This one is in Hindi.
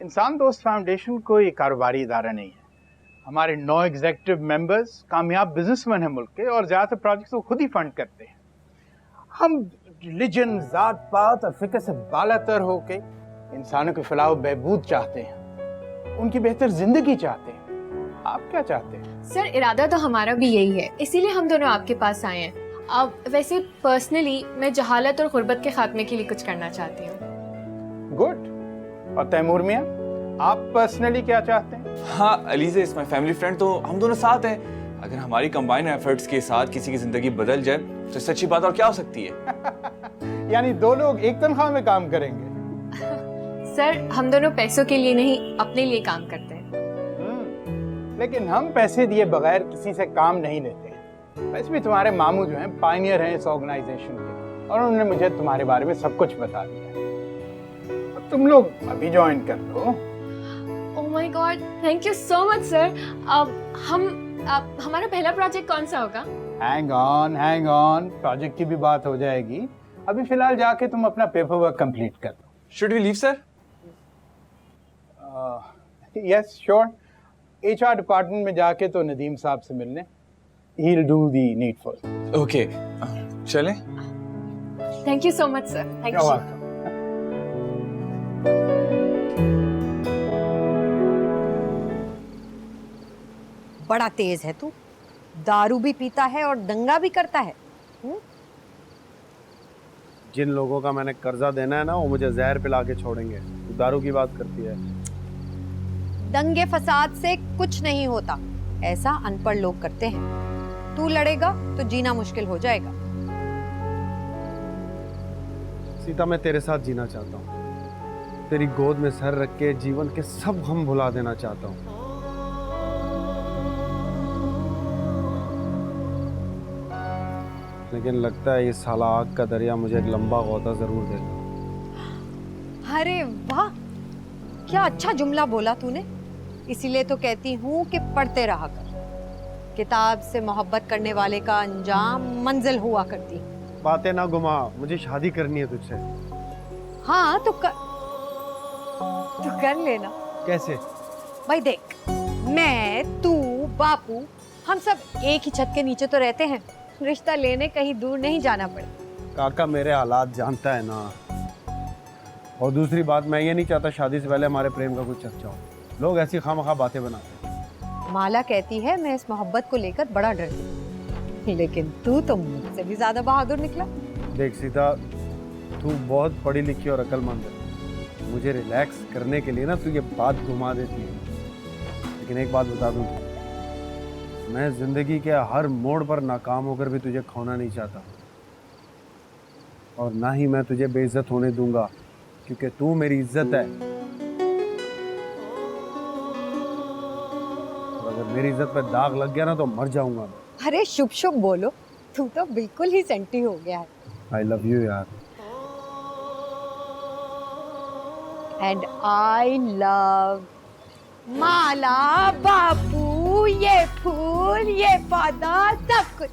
इंसान दोस्त फाउंडेशन कोई कारोबारी इदारा नहीं है। हमारे 9 एग्जीक्यूटिव मेंबर्स कामयाब बिजनेसमैन हैं मुल्क के, और ज़्यादातर प्रोजेक्ट्स वो खुद ही फंड करते हैं। हम रिलीजन, जात पात और फिक्र से बालातर होके इंसानों के फलाह बहबूद चाहते हैं, उनकी बेहतर जिंदगी चाहते हैं। आप क्या चाहते हैं? सर, इरादा तो हमारा भी यही है, इसीलिए हम दोनों आपके पास आए हैं। अब वैसे पर्सनली मैं जहालत और गुर्बत के खात्मे के लिए कुछ करना चाहती हूँ। गुड। और तैमूर मियाँ, आप पर्सनली क्या चाहते हैं? हाँ, Aliza is my family friend, तो हम दोनों साथ हैं। अगर हमारी कंबाइंड एफर्ट्स के साथ किसी की जिंदगी बदल जाए तो इससे अच्छी बात और क्या हो सकती है? यानी 2 लोग एक तनख्वाह में काम करेंगे? सर, हम दोनों पैसों के लिए नहीं, अपने लिए काम करते हैं। लेकिन हम पैसे दिए बगैर किसी से काम नहीं लेते हैं। वैसे भी तुम्हारे मामू जो हैं पायनियर हैं इस ऑर्गेनाइजेशन के, और उन्होंने मुझे तुम्हारे बारे में सब कुछ बता दिया है। अब तुम लोग अभी ज्वाइन कर लो। Oh my god, thank you so much sir. अब हमारा पहला प्रोजेक्ट कौन सा होगा? हैंग ऑन, प्रोजेक्ट की भी बात हो जाएगी। अभी फिलहाल जाके तुम अपना पेपर वर्क कंप्लीट कर लो। Should we leave sir? Yes sure. HR department में जाके तो नदीम साहब से मिलने, he will do the needful. Okay, चलें? Thank you so much sir. Thank You're you. welcome. बड़ा तेज है तू, दारू भी पीता है और दंगा भी करता है। जिन लोगों का मैंने कर्जा देना है ना, वो मुझे जहर पिला के छोड़ेंगे। तू दारू की बात करती है। दंगे फसाद से कुछ नहीं होता, ऐसा अनपढ़ लोग करते हैं। तू लड़ेगा तो जीना मुश्किल हो जाएगा। सीता, मैं तेरे साथ जीना चाहता हूँ। तेरी गोद में सर रख के जीवन के सब गम भुला देना चाहता हूँ। लेकिन लगता है ये साला आग का दरिया मुझे एक लंबा गौता जरूर देगा। अरे वाह, क्या अच्छा जुमला बोला तूने। इसीलिए तो कहती हूँ कि पढ़ते रहा कर। किताब से मोहब्बत करने वाले का अंजाम मंजिल हुआ करती। बातें ना घुमा, मुझे शादी करनी है तुझसे। हाँ तो कर लेना। कैसे? भाई देख, मैं, तू, बापू, हम सब एक ही छत के नीचे तो रहते हैं। रिश्ता लेने कहीं दूर नहीं जाना पड़े। काका मेरे हालात जानता है ना। और दूसरी बात, मैं ये नहीं चाहता शादी से पहले हमारे प्रेम का कुछ चर्चा हो। लोग ऐसी खामखा बातें बनाते हैं। माला कहती है मैं इस मोहब्बत को लेकर बड़ा डरती हूँ, लेकिन तू तो मुझसे भी ज्यादा बहादुर निकला। देख सीता, तू बहुत पढ़ी लिखी और अक्लमंद है। मुझे रिलैक्स करने के लिए ना तू ये बात घुमा देती है। लेकिन एक बात बता दूं, मैं जिंदगी के हर मोड़ पर नाकाम होकर भी तुझे खोना नहीं चाहता, और ना ही मैं तुझे बेइज्जत होने दूंगा, क्योंकि तू मेरी इज्जत है। और अगर मेरी इज्जत पे दाग लग गया ना तो मर जाऊंगा मैं। अरे शुभ शुभ बोलो, तू तो बिल्कुल ही सेंटी हो गया है। आई लव यू यार। एंड आई लव माला, बापू, ये फूल, ये पौधा, सब कुछ।